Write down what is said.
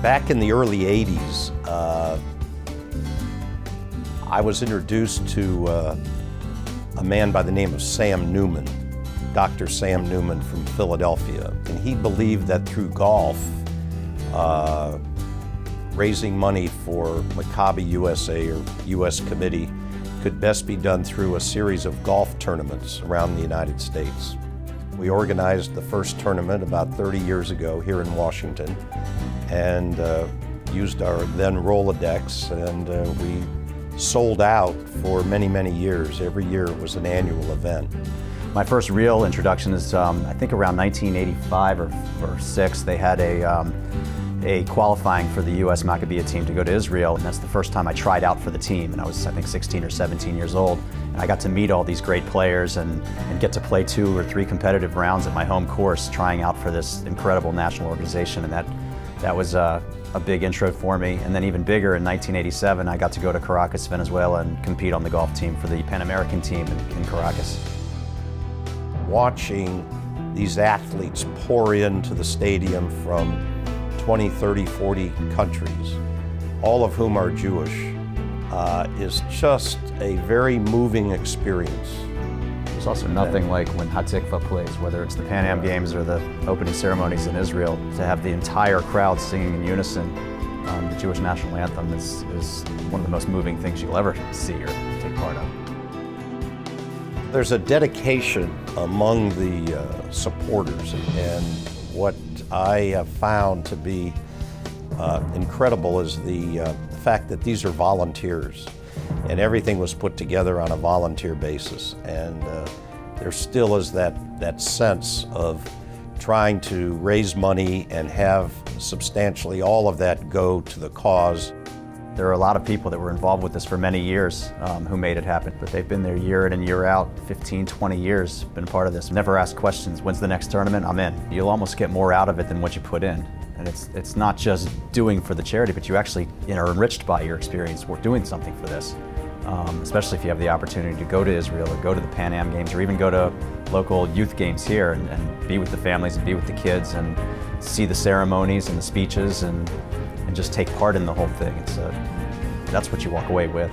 Back in the early 80s, I was introduced to a man by the name of Sam Newman, Dr. Sam Newman from Philadelphia. And he believed that through golf, raising money for Maccabiah USA or U.S. Committee could best be done through a series of golf tournaments around the United States. We organized the first tournament about 30 years ago here in Washington and used our then Rolodex, and we sold out for many, many years. Every year it was an annual event. My first real introduction is, I think around 1985 or 6, they had a qualifying for the U.S. Maccabiah team to go to Israel, and that's the first time I tried out for the team, and I was, I think, 16 or 17 years old. And I got to meet all these great players and get to play 2 or 3 competitive rounds at my home course, trying out for this incredible national organization, and that was a big intro for me. And then even bigger, in 1987, I got to go to Caracas, Venezuela, and compete on the golf team for the Pan American team in Caracas. Watching these athletes pour into the stadium from 20, 30, 40 countries, all of whom are Jewish, is just a very moving experience. There's also nothing like when Hatikva plays, whether it's the Pan Am Games or the opening ceremonies in Israel, to have the entire crowd singing in unison the Jewish national anthem is one of the most moving things you'll ever see or take part of. There's a dedication among the supporters, and what I have found to be incredible is the fact that these are volunteers, and everything was put together on a volunteer basis. And there still is that sense of trying to raise money and have substantially all of that go to the cause. There are a lot of people that were involved with this for many years who made it happen, but they've been there year in and year out, 15, 20 years, been a part of this. Never asked questions, when's the next tournament? I'm in. You'll almost get more out of it than what you put in. And it's not just doing for the charity, but you actually are enriched by your experience doing something for this. Especially if you have the opportunity to go to Israel or go to the Pan Am Games or even go to local youth games here and be with the families and be with the kids and see the ceremonies and the speeches and just take part in the whole thing. That's what you walk away with.